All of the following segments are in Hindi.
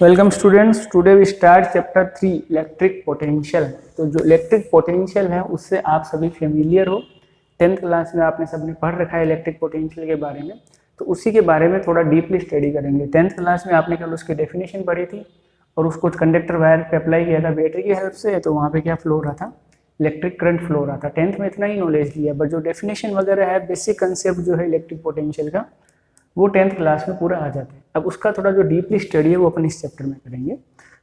Welcome students, today we start chapter 3 electric potential. तो जो इलेक्ट्रिक पोटेंशियल है उससे आप सभी फेमिलियर हो। 10th क्लास में आपने सबने पढ़ रखा है इलेक्ट्रिक पोटेंशियल के बारे में, तो उसी के बारे में थोड़ा डीपली स्टडी करेंगे। 10th क्लास में आपने केवल उसकी डेफिनेशन पढ़ी थी और उसको कंडक्टर वायर पे अप्लाई किया था बैटरी की हेल्प से, तो वहाँ पे क्या फ्लो हो रहा था, इलेक्ट्रिक करंट फ्लो हो रहा था। 10th में इतना ही नॉलेज लिया, बट जो डेफिनेशन वगैरह है, बेसिक कंसेप्ट जो है इलेक्ट्रिक पोटेंशियल का, वो 10th क्लास में पूरा आ जाता है। अब उसका थोड़ा जो डीपली स्टडी है वो अपन इस चैप्टर में करेंगे।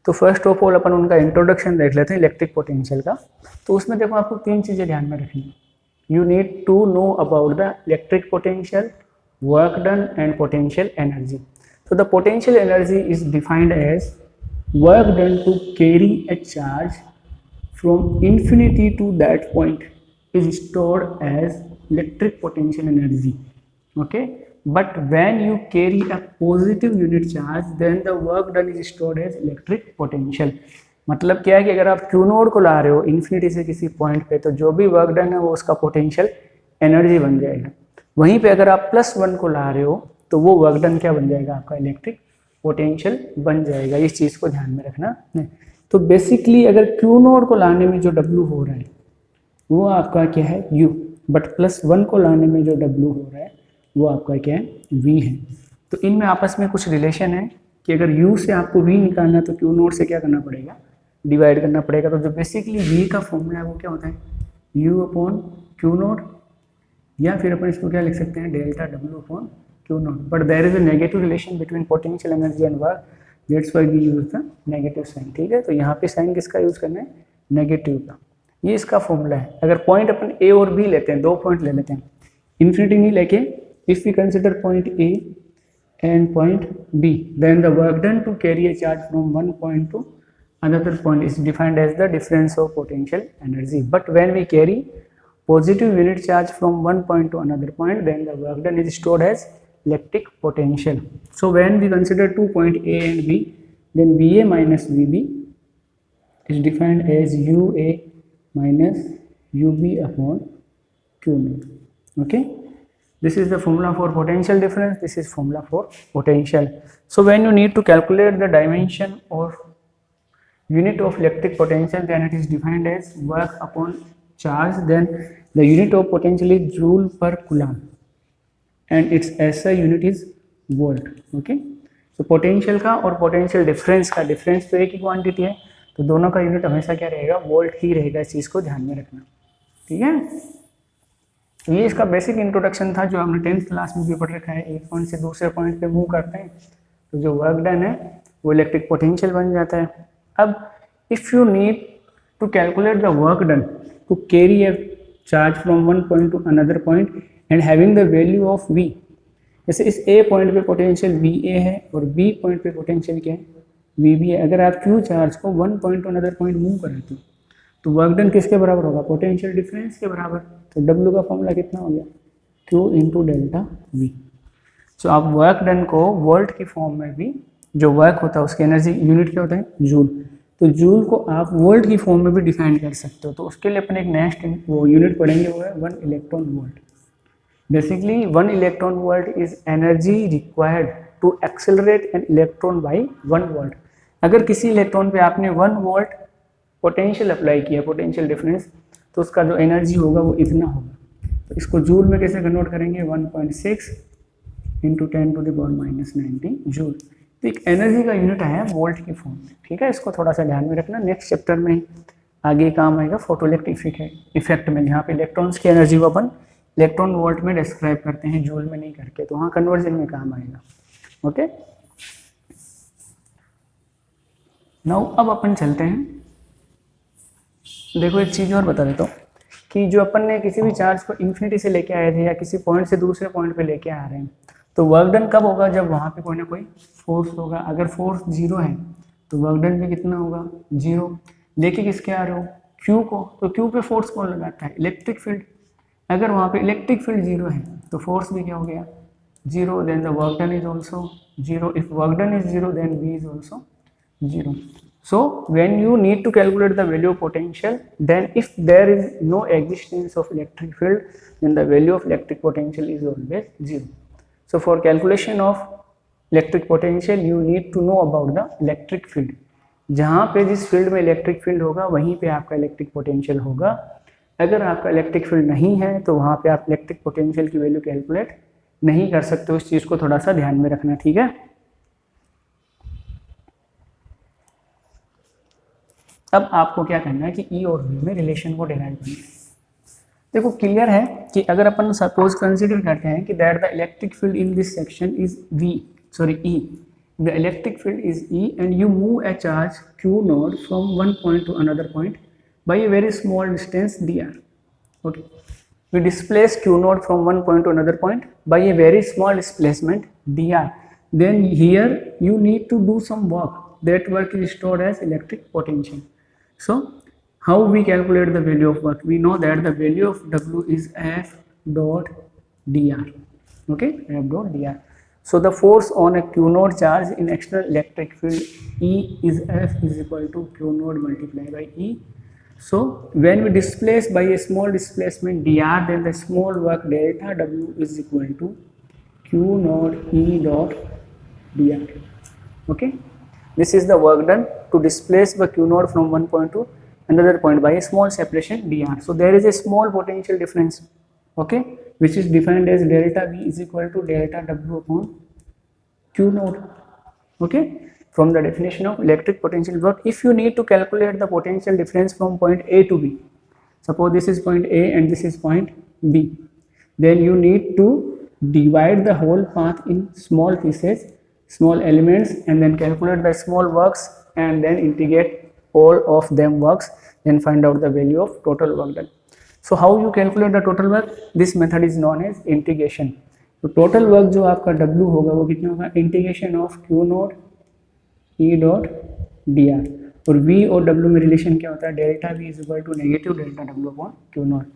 तो फर्स्ट ऑफ ऑल अपन उनका इंट्रोडक्शन देख लेते हैं इलेक्ट्रिक पोटेंशियल का। तो उसमें देखो आपको 3 चीज़ें ध्यान में रखनी है। You need to know about the electric potential, work done and potential energy. तो the potential energy is defined as work done to carry a charge from infinity to that point is stored as electric potential energy. Okay, but when you carry a positive unit charge then the work done is stored as electric potential। मतलब क्या है कि अगर आप Q नोड को ला रहे हो इन्फिनिटी से किसी पॉइंट पे, तो जो भी वर्क डन है वो उसका पोटेंशियल एनर्जी बन जाएगा। वहीं पे अगर आप +1 को ला रहे हो तो वो वर्क डन क्या बन जाएगा, आपका इलेक्ट्रिक पोटेंशियल बन जाएगा। इस चीज़ को ध्यान में रखना है। तो बेसिकली अगर Q नोड को लाने में जो W हो रहा है वो आपका क्या है, U, बट +1 को लाने में जो W हो रहा है वो आपका क्या है, V है। तो इनमें आपस में कुछ रिलेशन है कि अगर U से आपको V निकालना है तो Q नोड से क्या करना पड़ेगा, डिवाइड करना पड़ेगा। तो जो बेसिकली V का फॉर्मूला है वो क्या होता है, U अपॉन Q नोड, या फिर अपन इसको क्या लिख सकते हैं, delta W upon Q naught. But there is a negative relation between potential energy and work, that's why we use the negative sign. ठीक है, तो यहाँ पे साइन किसका यूज करना है, नेगेटिव का। ये इसका फॉर्मूला है। अगर पॉइंट अपन A और B लेते हैं, 2 पॉइंट ले लेते हैं, इन्फिनिटी नहीं लेके, if we consider point A and point B, then the work done to carry a charge from one point to another point is defined as the difference of potential energy. But when we carry positive unit charge from one point to another point, then the work done is stored as electric potential. So when we consider 2 point A and B, then VA minus VB is defined as UA minus UB upon Q naught. Okay, this is the formula for potential difference, this is formula for potential. So when you need to calculate the dimension or unit of electric potential, then it is defined as work upon charge, then the unit of potential is joule per coulomb and its SI unit is volt. Okay, so potential का और potential difference का, difference तो एक ही क्वांटिटी है, तो दोनों का यूनिट हमेशा क्या रहेगा, वोल्ट ही रहेगा। इस चीज़ को ध्यान में रखना। ठीक है, ये इसका बेसिक इंट्रोडक्शन था जो हमने 10th क्लास में भी पढ़ रखा है। एक पॉइंट से दूसरे पॉइंट पे मूव करते हैं तो जो वर्क डन है वो इलेक्ट्रिक पोटेंशियल बन जाता है। अब if you need to calculate the work done to carry a charge from one point to another point and having the value of V, जैसे इस A पॉइंट पे पोटेंशियल VA है और B पॉइंट पे पोटेंशियल क्या है, VB है। अगर आप Q चार्ज को one point to another point move करें तो वर्क डन किसके बराबर होगा, पोटेंशियल डिफरेंस के बराबर। तो W का फॉर्मूला कितना हो गया, Q इंटू डेल्टा V। सो आप वर्क डन को वोल्ट की फॉर्म में भी, जो वर्क होता है उसकी एनर्जी यूनिट क्या होता है, जूल, तो जूल को आप वोल्ट की फॉर्म में भी डिफाइन कर सकते हो। तो उसके लिए अपन एक नेक्स्ट वो यूनिट पढ़ेंगे, वो है 1 electron volt. Basically 1 electron volt is energy required to accelerate an electron by 1 volt. अगर किसी इलेक्ट्रॉन पे आपने 1 वोल्ट पोटेंशियल अप्लाई किया, पोटेंशियल डिफरेंस, तो उसका जो एनर्जी होगा वो इतना होगा। तो इसको जूल में कैसे कन्वर्ट करेंगे, 1.6 इंटू 10⁻⁻⁹ जूल। तो एक एनर्जी का यूनिट है वोल्ट की फॉर्म में। ठीक है, इसको थोड़ा सा ध्यान में रखना। नेक्स्ट चैप्टर में आगे काम आएगा फोटोइलेक्ट्रिक इफेक्ट में, जहाँ पे इलेक्ट्रॉन्स की एनर्जी को अपन इलेक्ट्रॉन वोल्ट में डिस्क्राइब करते हैं, जूल में नहीं करके, तो वहाँ कन्वर्जन में काम आएगा। ओके, नाउ अब अपन चलते हैं। देखो एक चीज़ और बता देता हूँ कि जो अपन ने किसी भी चार्ज को इन्फिनिटी से लेके आए थे या किसी पॉइंट से दूसरे पॉइंट पे लेके आ रहे हैं, तो वर्क डन कब होगा, जब वहाँ पे कोई ना कोई फोर्स होगा। अगर फोर्स 0 है तो वर्क डन भी कितना होगा, 0। लेके किसके आ रहे हो, Q को, तो Q पे फोर्स कौन लगाता है, इलेक्ट्रिक फील्ड। अगर वहाँ पे इलेक्ट्रिक फील्ड 0 है तो फोर्स भी क्या हो गया, 0, then the work done is also 0। If work done is 0 then V is also 0. So when you need to calculate the value of potential, then if there is no existence of electric field, then the value of electric potential is always 0. So for calculation of electric potential you need to know about the electric field. जहाँ पे जिस फील्ड में इलेक्ट्रिक फील्ड होगा वहीं पे आपका इलेक्ट्रिक पोटेंशियल होगा। अगर आपका इलेक्ट्रिक फील्ड नहीं है तो वहाँ पे आप इलेक्ट्रिक पोटेंशियल की वैल्यू कैलकुलेट नहीं कर सकते। उस चीज़ को थोड़ा सा ध्यान में रखना, ठीक है। अब आपको क्या करना है कि ई और वी में रिलेशन को डिराइव करना है। देखो क्लियर है कि अगर अपन सपोज कंसीडर करते हैं कि that the electric field in this section is E, the electric field is E and you move A charge Q not from one point to another point by a very small distance D R. Okay, we displace q naught from one point to another point by a very small displacement dr. Then here you need to do some work. That work is stored as electric potential. So how we calculate the value of work? We know that the value of w is f dot dr. Okay, f dot dr. So the force on a q naught charge in external electric field E is F is equal to q naught multiplied by E. So when we displace by a small displacement dr, then the small work delta w is equal to q naught E dot dr. Okay, this is the work done to displace the q naught from one point to another point by a small separation dr. So there is a small potential difference, okay, which is defined as delta v is equal to delta w upon q naught. Okay, from the definition of electric potential. But if you need to calculate the potential difference from point A to B, suppose this is point A and this is point B, then you need to divide the whole path in small pieces, small elements, and then calculate the small works and then integrate all of them works, then find out the value of total work done. So how you calculate the total work? This method is known as integration. तो टोटल वर्क जो आपका W होगा वो कितना होगा? Integration of Q naught E dot d r, और V और W में रिलेशन क्या होता है? Delta V is equal to negative delta W upon Q naught.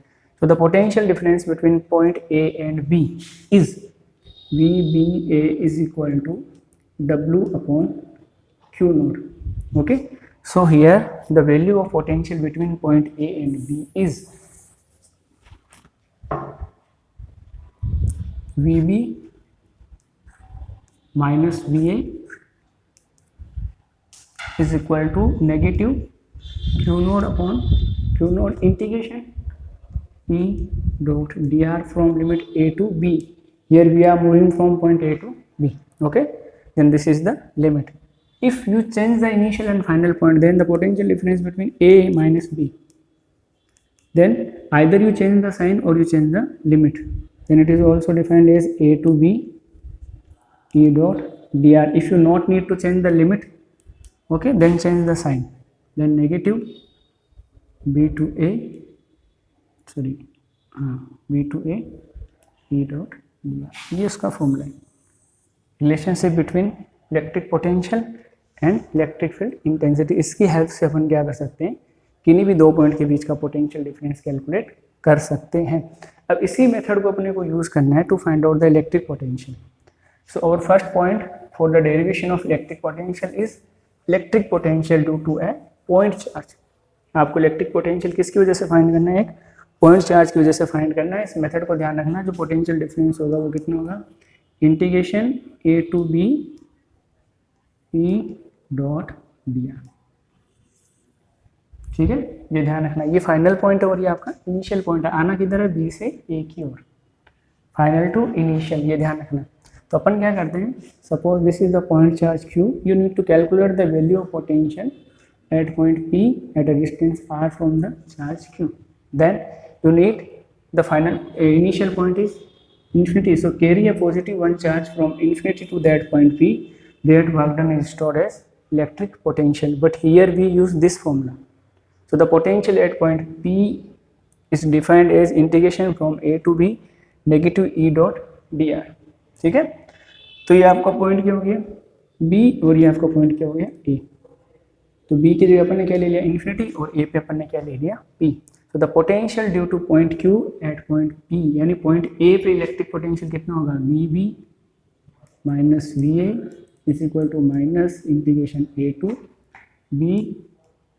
So the potential difference between point A and B is VBA is equal to W upon Q naught. Okay, so here the value of potential between point A and B is VB minus VA is equal to negative Q naught upon Q naught integration E dot dr from limit A to B. Here we are moving from point A to B. Okay, then this is the limit. If you change the initial and final point, then the potential difference between A minus B, then either you change the sign or you change the limit, then it is also defined as A to B E dot dr. If you not need to change the limit, okay, then change the sign, then negative B to A, sorry, B to A E dot dr. ये इसका फॉर्मूला है, relationship between electric potential and electric field intensity. इसकी हेल्प से अपन क्या कर सकते हैं? किन्हीं भी दो पॉइंट के बीच का पोटेंशियल डिफरेंस कैलकुलेट कर सकते हैं. अब इसी मेथड को अपने को यूज़ करना है to find out the electric potential. So our first point for the derivation of electric potential is electric potential due to a point charge. आपको इलेक्ट्रिक पोटेंशियल किसकी वजह से फाइंड करना है? एक पॉइंट चार्ज की वजह से फाइंड करना है. इस मेथड को ध्यान रखना, जो पोटेंशियल डिफरेंस होगा वो कितना होगा? Integration A to B E dot d r. ठीक है, ये ध्यान रखना. ये फाइनल पॉइंट है और ये आपका इनिशियल पॉइंट है. आना किधर है? बी से ए की ओर. फाइनल टू इनिशियल, ये ध्यान रखना. तो अपन क्या करते हैं? Suppose this is the point charge Q. You need to calculate the value of potential at point P at a distance R from the charge Q. Then you need the final initial point is infinity, so carry a positive one charge from infinity to that point P. That work done is stored as electric potential, but here we use this formula. So the potential at point P is defined as integration from A to B negative E dot dr. ठीक है, तो ये आपका पॉइंट क्या हो गया? B, और ये आपका पॉइंट क्या हो गया? A. तो B की जगह अपन ने क्या ले लिया? इन्फिनिटी, और A पे अपन ने क्या ले लिया? P. So the potential due to point Q at point P, यानी point A पे इलेक्ट्रिक पोटेंशियल कितना होगा? VB minus VA is equal to minus integration A to B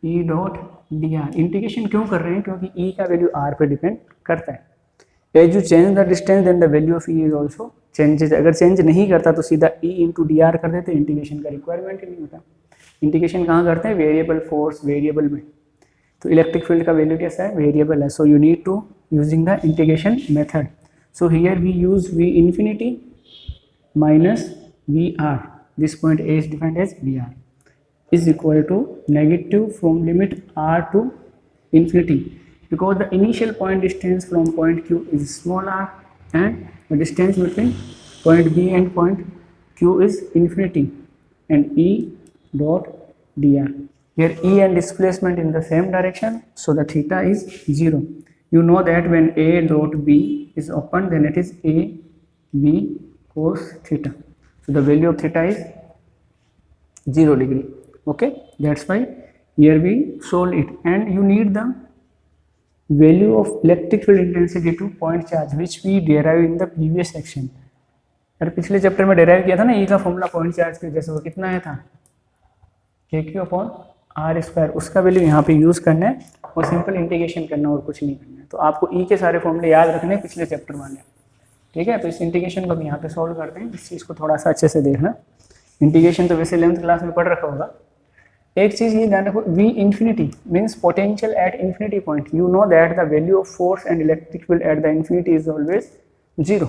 E dot dr. Integration क्यों कर रहे हैं? क्योंकि E का वैल्यू R पे डिपेंड करता है. As you change the distance then the value of E is also changes. अगर चेंज नहीं करता तो सीधा ई इंटू डी आर कर देते, इंटीग्रेशन का रिक्वायरमेंट ही नहीं होता। इंटीग्रेशन कहाँ करते हैं? वेरिएबल फोर्स वेरिएबल में। तो इलेक्ट्रिक फील्ड का वैल्यू कैसा है? वेरिएबल है। So you need to using the integration method. So here we use V infinity minus V R, this point A is defined as V R is equal to negative from limit r to infinity, because the initial point distance from point Q is small r and the distance between point B and point Q is infinity, and E dot dr. Here E and displacement in the same direction, so the theta is 0. You know that when A dot B is open, then it is A B cos theta. So the value of theta is 0 degree. Okay, that's why here we solve it, and you need the value of electric field intensity to point charge which we derived in the previous section. यार पिछले चैप्टर में डेराइव किया था ना E का फॉर्मूला पॉइंट चार्ज के, जैसे वो कितना आया था KQ अपॉन आर स्क्वायर, उसका वैल्यू यहाँ पे यूज़ करना है और सिंपल इंटीग्रेशन करना और कुछ नहीं करना है। तो आपको E के सारे फॉर्मूले याद रखने हैं पिछले चैप्टर वाले, ठीक है। तो इस इंटीग्रेशन को हम यहाँ पे सॉल्व करते हैं, इस चीज़ को थोड़ा सा अच्छे से देखना। इंटीग्रेशन तो वैसे 11th क्लास में पढ़ रखा होगा। एक चीज़ ये ध्यान रखो, V infinity means potential at infinity point. You know that the value of force and electric field at the infinity is always 0.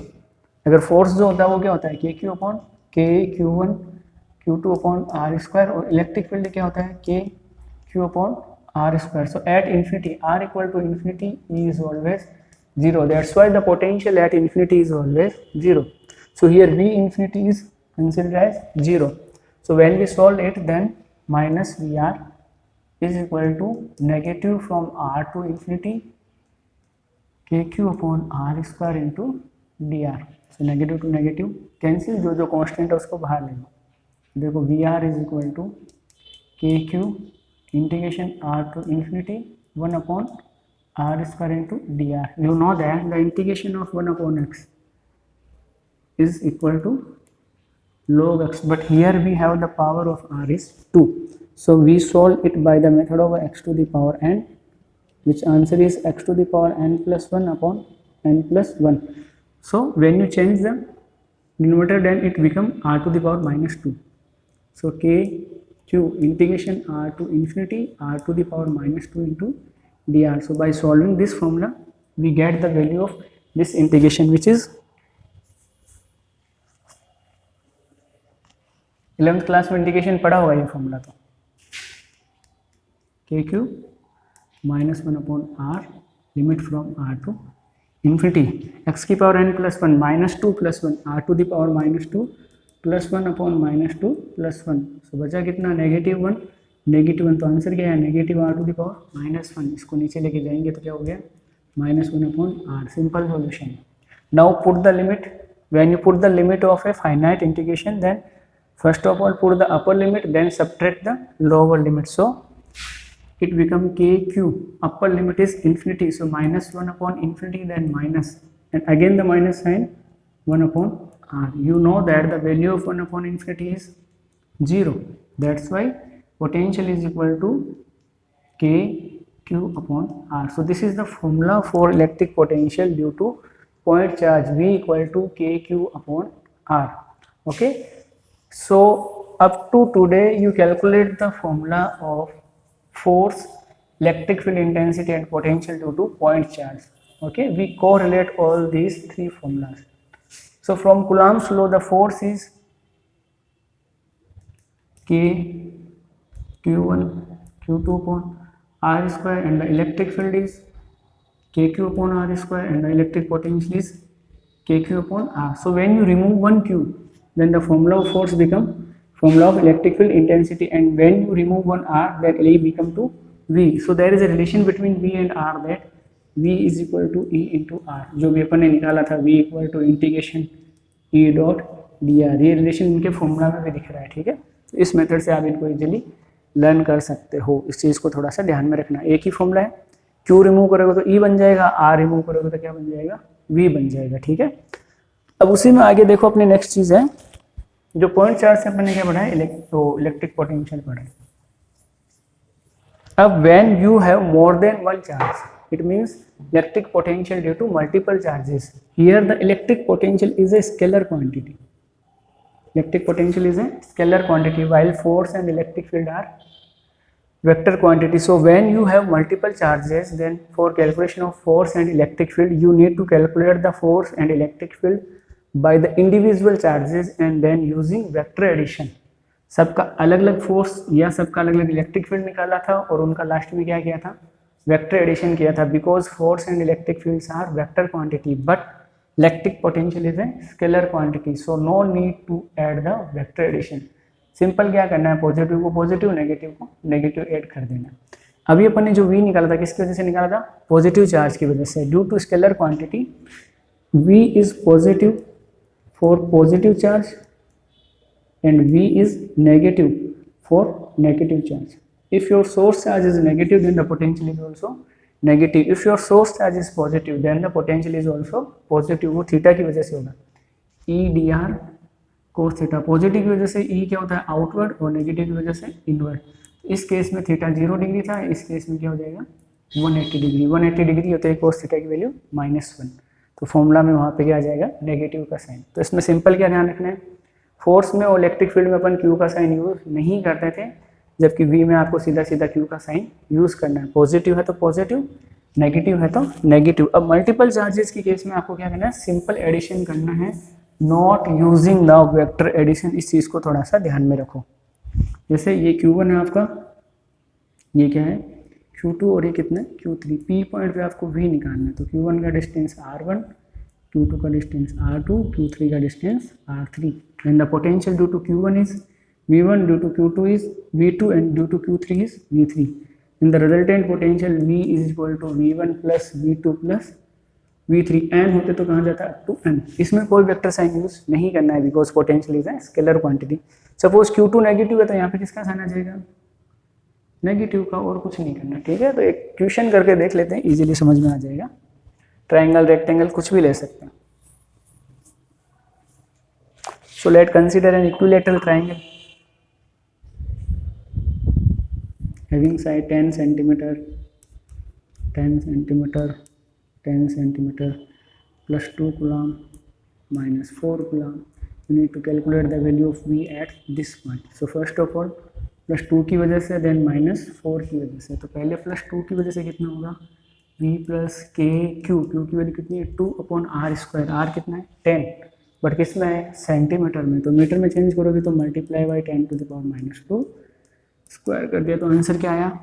अगर फोर्स जो होता है वो क्या होता है? KQ upon KQ1 Q2 upon R square, और इलेक्ट्रिक फील्ड क्या होता है? KQ upon R square. So at infinity R equal to infinity E is always 0. That's why the potential at infinity is always 0. So here V infinity is considered as 0. So when we solve it, then minus VR is equal to negative from R to infinity KQ upon R square into dr. So negative to negative cancel, जो जो कांस्टेंट है उसको बाहर ले लो। देखो VR is equal to KQ integration R to infinity 1 upon R square into dr. You know that the integration of 1 upon x is equal to log x, but here we have the power of r is 2, so we solve it by the method of x to the power n, which answer is x to the power n plus 1 upon n plus 1. So when you change the denominator, then it become r to the power minus 2. So KQ integration r to infinity r to the power minus 2 into dr. So by solving this formula, we get the value of this integration, which is 11th class में इंटीग्रेशन पढ़ा होगा ये फॉर्मूला। तो KQ minus 1 upon R limit from r to infinity x की power n plus 1 minus 2 plus 1 r to the power minus 2 plus 1 upon minus 2 plus 1। So बचा कितना? Negative 1 negative 1। तो आंसर क्या है? Negative r to the power minus 1। इसको नीचे लेके जाएंगे तो क्या हो गया? Minus 1 upon r। Simple solution. Now put the limit. When you put the limit of a finite integration, then first of all put the upper limit, then subtract the lower limit. So it become KQ, upper limit is infinity, so minus 1 upon infinity, then minus, and again the minus sign 1 upon r. You know that the value of 1 upon infinity is 0. That's why potential is equal to KQ upon r. So this is the formula for electric potential due to point charge V equal to KQ upon r. Okay. So up to today you calculate the formula of force, electric field intensity and potential due to point charge. Okay, we correlate all these three formulas. So from Coulomb's law, the force is K Q1 Q2 upon R square, and the electric field is KQ upon R square, and the electric potential is KQ upon R. So when you remove one Q, then the formula of force become formula of electric field intensity, and when you remove one R, then A become to V. So there is a relation between V and R, that V is equal to E into R, जो भी अपन ने निकाला था V equal to integration E dot dr. ये रिलेशन इनके फॉर्मूला में भी दिख रहा है, ठीक है। तो इस मेथड से आप इनको इजीली लर्न कर सकते हो। इस चीज़ को थोड़ा सा ध्यान में रखना। एक ही फॉर्मूला है, Q रिमूव करोगे तो E बन जाएगा, R रिमूव करोगे तो क्या बन जाएगा? V बन जाएगा, ठीक है। अब उसी में आगे देखो, अपनी नेक्स्ट चीज़ है जो पॉइंट चार्ज से अपन ने क्या पढ़ा है? इलेक्ट्रिक पोटेंशियल पढ़ा है। अब when you have more than one charge, It means electric potential due to multiple charges. Here the electric potential is a scalar quantity. Electric potential is a scalar quantity while force and electric field are vector quantity. So when you have multiple charges, then for calculation of force and electric field, you need to calculate the force and electric field by the individual charges and then using vector addition. सबका अलग अलग फोर्स या सबका अलग अलग इलेक्ट्रिक फील्ड निकाला था और उनका लास्ट में क्या किया था, वेक्टर एडिशन किया था, because force and electric fields are vector quantity but electric potential is a scalar quantity, so no need to add the vector addition. Simple क्या करना है, पॉजिटिव को पॉजिटिव, नेगेटिव को नेगेटिव ऐड कर देना. अभी अपन ने जो वी निकाला था किसकी वजह से निकाला था, पॉजिटिव चार्ज की वजह से. Due to scalar quantity V is positive for positive charge and V is negative for negative charge. If your source charge is negative, then the potential is also negative. If your source charge is positive, then the potential is also positive. वो थीटा की वजह से होगा. E dr cos theta. Positive की वजह से E क्या होता है, आउटवर्ड, और नेगेटिव की वजह से इनवर्ड. इस केस में थीटा 0 डिग्री था, इस केस में क्या हो जाएगा 180 डिग्री. 180 डिग्री होता है cos थीटा की वैल्यू -1. तो फॉर्मूला में वहाँ पे क्या आ जाएगा, नेगेटिव का साइन. तो इसमें सिंपल क्या ध्यान रखना है, फोर्स में और इलेक्ट्रिक फील्ड में अपन क्यू का साइन यूज नहीं करते थे, जबकि वी में आपको सीधा सीधा क्यू का साइन यूज करना है. पॉजिटिव है तो पॉजिटिव, नेगेटिव है तो नेगेटिव. अब मल्टीपल चार्जेस की केस में आपको क्या करना है, सिंपल एडिशन करना है, not using the vector addition. इस चीज़ को थोड़ा सा ध्यान में रखो. जैसे ये Q1 है आपका, ये क्या है Q2 और ये कितना है Q3. पी पॉइंट पे आपको V निकालना है, तो Q1 का डिस्टेंस R1, Q2 का डिस्टेंस R2, Q3 का distance R3. And the potential due to Q1 is V1, due to Q2 is V2, and due to Q3 is V3. And the resultant potential V is equal to V1 plus V2 plus V3. n होते तो कहाँ जाता है to n. इसमें कोई वेक्टर साइन यूज नहीं करना है because potential is a scalar quantity. Suppose Q2 negative है तो यहाँ पे किसका साइन आ जाएगा, नेगेटिव का, और कुछ नहीं करना. ठीक है, तो एक क्वेश्चन करके देख लेते हैं, इजीली समझ में आ जाएगा. ट्राइंगल, रेक्टेंगल कुछ भी ले सकते हैं. So let's consider an equilateral triangle having side 10 centimeter, 10 centimeter, 10 centimeter, plus 2 coulomb minus 4 coulomb. You need to calculate the value of V at this point. So first of all plus 2 की वजह से, then minus 4 की वजह से. तो पहले plus 2 की वजह से कितना होगा, V plus K Q. Q की वैल्यू कितनी है, 2/r². R कितना है 10, बट किस में है, सेंटीमीटर में. तो मीटर में चेंज करोगे तो मल्टीप्लाई बाई 10⁻², स्क्वायर कर दिया तो आंसर क्या आया,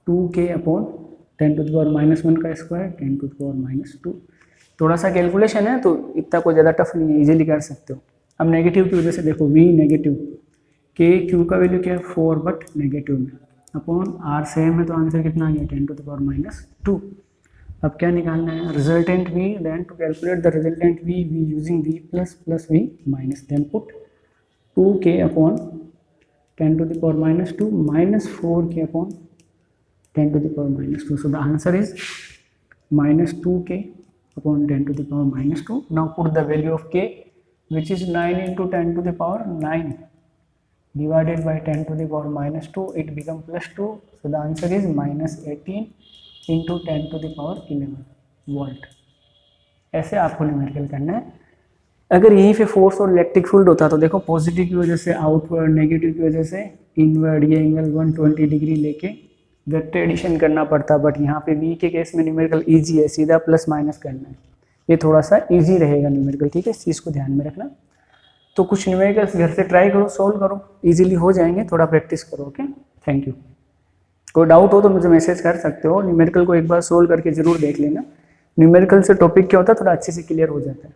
2K/10⁻1 का स्क्वायर 10⁻². थोड़ा सा कैलकुलेशन है तो इतना कोई ज़्यादा टफ नहीं है, इजीली कर सकते हो. अब नेगेटिव की वजह से देखो, V नेगेटिव, K Q का वैल्यू क्या है 4 बट नेगेटिव में, अपॉन R सेम है तो आंसर कितना आ गया 10⁻². अब क्या निकालना है, resultant V. Then to calculate the resultant V using V plus V minus, then put 2K/10⁻² minus 4K/10⁻². So the answer is -2K/10⁻². Now put the value of K which is 9 × 10⁻9 divided by 10⁻², it become +2. so the answer is -18 × 10⁻11 volt. ऐसे आपको न्यूमेरिकल करना है. अगर यहीं पे फोर्स और इलेक्ट्रिक फील्ड होता तो देखो, पॉजिटिव की वजह से आउटवर्ड, नेगेटिव की वजह से इनवर्ड, ये एंगल 120 डिग्री लेके वेक्टर एडिशन करना पड़ता. बट यहाँ पे V के केस में न्यूमेरिकल इजी है, सीधा प्लस माइनस करना है. ये थोड़ा सा इजी रहेगा न्यूमेरिकल. ठीक है, इस चीज़ को ध्यान में रखना. तो कुछ न्यूमेरिकल्स घर से ट्राई करो, सोल्व करो, इजीली हो जाएंगे. थोड़ा प्रैक्टिस करो. Okay, thank you. कोई डाउट हो तो मुझे मैसेज कर सकते हो. न्यूमेरिकल को एक बार सोल्व करके जरूर देख लेना. न्यूमेरिकल से टॉपिक क्या होता है थोड़ा अच्छे से क्लियर हो जाता है.